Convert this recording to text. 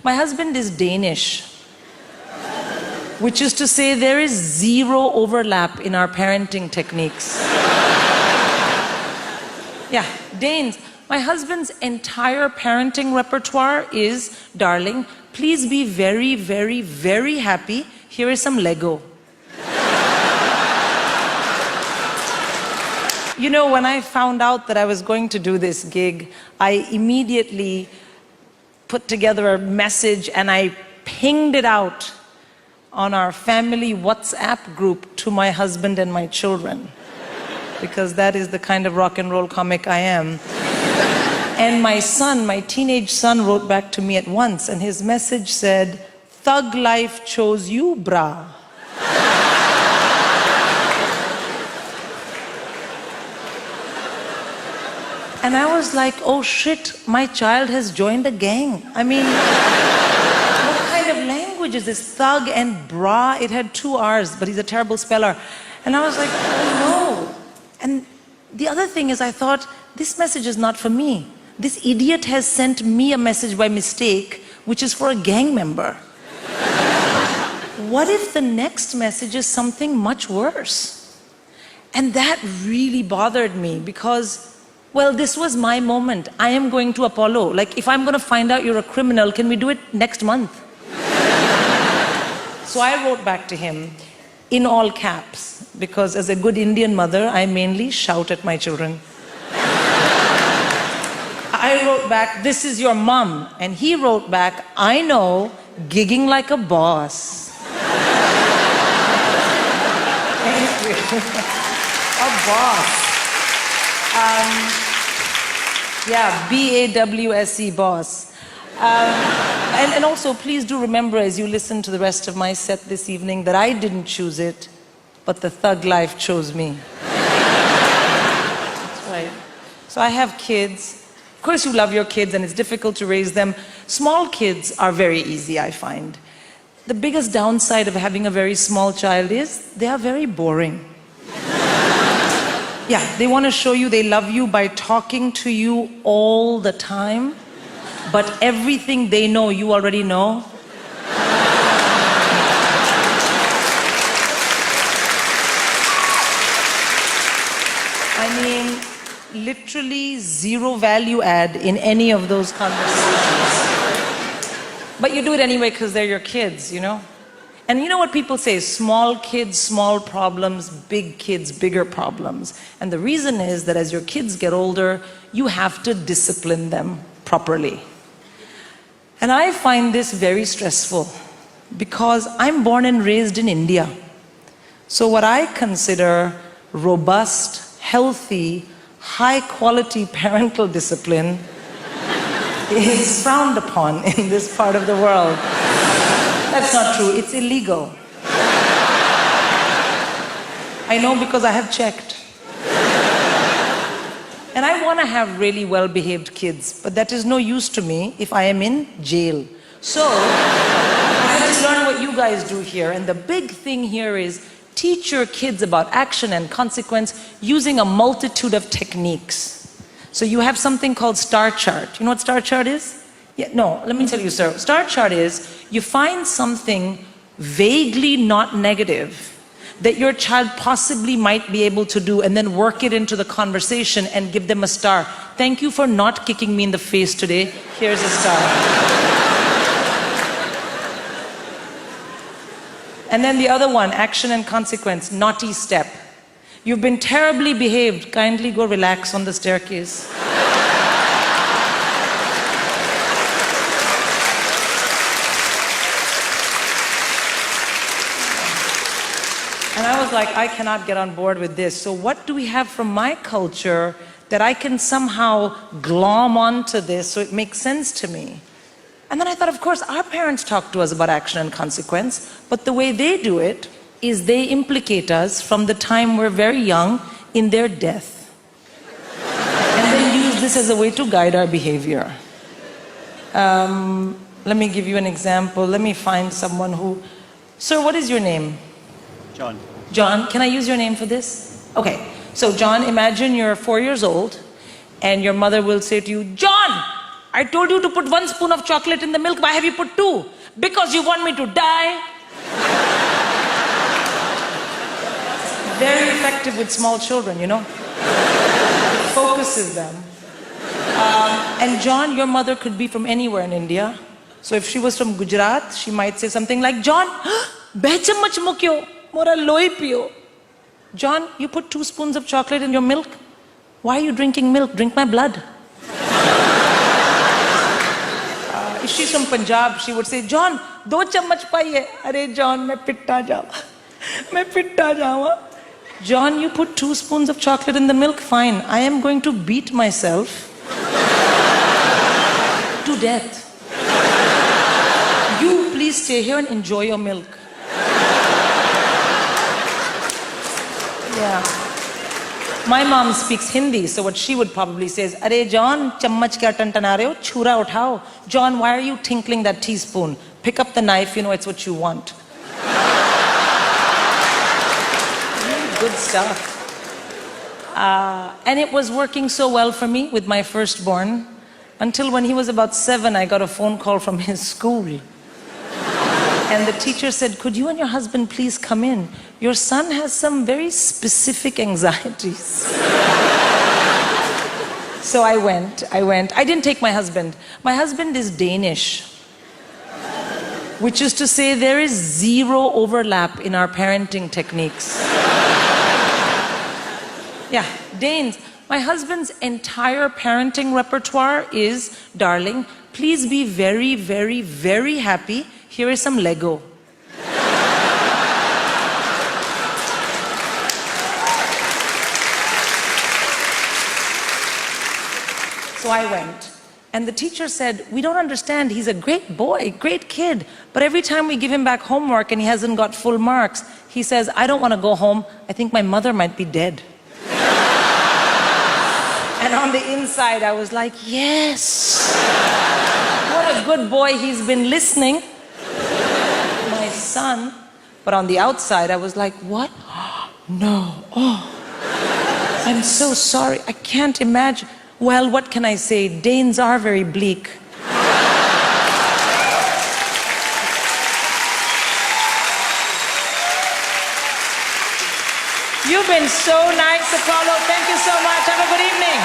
My husband is Danish, which is to say there is zero overlap in our parenting techniques. Yeah, Danes. My husband's entire parenting repertoire is, darling, please be very, very, very happy. Here is some Lego. You know, when I found out that I was going to do this gig, I immediately put together a message and I pinged it out on our family WhatsApp group to my husband and my children, because that is the kind of rock and roll comic I am. And my son, my teenage son, wrote back to me at once, and his message said, "Thug life chose you, brah." And I was like, oh shit, my child has joined a gang. I mean, what kind of language is this? Thug and bra. It had 2 R's, but he's a terrible speller. And I was like, oh no. And the other thing is, I thought, this message is not for me. This idiot has sent me a message by mistake, which is for a gang member. What if the next message is something much worse? And that really bothered me because, well, this was my moment. I am going to Apollo. Like, if I'm going to find out you're a criminal, can we do it next month? So I wrote back to him in all caps, because as a good Indian mother, I mainly shout at my children. I wrote back, "This is your mom." And he wrote back, "I know, gigging like a boss." Thank you. A boss. Yeah, B-A-W-S-E, boss. And also, please do remember as you listen to the rest of my set this evening that I didn't choose it, but the thug life chose me. That's right. So I have kids. Of course you love your kids and it's difficult to raise them. Small kids are very easy, I find. The biggest downside of having a very small child is they are very boring. Yeah, they want to show you they love you by talking to you all the time, but everything they know you already know. I mean, literally zero value add in any of those conversations. But you do it anyway because they're your kids, you know? And you know what people say? Small kids, small problems, big kids, bigger problems. And the reason is that as your kids get older, you have to discipline them properly. And I find this very stressful because I'm born and raised in India. So what I consider robust, healthy, high-quality parental discipline is frowned upon in this part of the world. That's not true. It's illegal. I know because I have checked. And I want to have really well-behaved kids, but that is no use to me if I am in jail. So, I have to learn what you guys do here. And the big thing here is teach your kids about action and consequence using a multitude of techniques. So you have something called star chart. You know what star chart is? Yeah, no, let me tell you, sir. Star chart is you find something vaguely not negative that your child possibly might be able to do and then work it into the conversation and give them a star. Thank you for not kicking me in the face today. Here's a star. And then the other one, action and consequence, naughty step. You've been terribly behaved. Kindly go relax on the staircase. And I was like, I cannot get on board with this. So what do we have from my culture that I can somehow glom onto this so it makes sense to me? And then I thought, of course, our parents talk to us about action and consequence, but the way they do it is they implicate us from the time we're very young in their death. And then use this as a way to guide our behavior. Let me give you an example. Let me find someone who... Sir, what is your name? John. John, can I use your name for this? Okay, so John, imagine you're 4 years old and your mother will say to you, John, I told you to put 1 spoon of chocolate in the milk. Why have you put 2? Because you want me to die. Very effective with small children, you know. Focuses them. And John, your mother could be from anywhere in India. So if she was from Gujarat, she might say something like, John, beh chammach mukyo, mora loi piyo. John, you put 2 spoons of chocolate in your milk. Why are you drinking milk? Drink my blood. If she's from Punjab, she would say, John, 2 chammach paiye. Arey John, main pitta jawa. Main pitta jawa. John, you put 2 spoons of chocolate in the milk. Fine. I am going to beat myself to death. You please stay here and enjoy your milk. Yeah. My mom speaks Hindi, so what she would probably say is, Arey John, chammach kya tantana rahe ho? Chura uthao. John, why are you tinkling that teaspoon? Pick up the knife, you know it's what you want. Really good stuff. And it was working so well for me with my firstborn, until when he was about 7, I got a phone call from his school. And the teacher said, could you and your husband please come in? Your son has some very specific anxieties. So I went. I didn't take my husband. My husband is Danish, which is to say there is 0 overlap in our parenting techniques. Yeah, Danes. My husband's entire parenting repertoire is, darling, please be very, very, very happy. Here is some Lego. So I went. And the teacher said, we don't understand. He's a great boy, great kid. But every time we give him back homework and he hasn't got full marks, he says, I don't want to go home. I think my mother might be dead. And on the inside, I was like, yes. What a good boy, he's been listening. My son. But on the outside, I was like, what? No. Oh, I'm so sorry. I can't imagine. Well, what can I say? Danes are very bleak. You've been so nice, Apollo. Thank you so much. Have a good evening.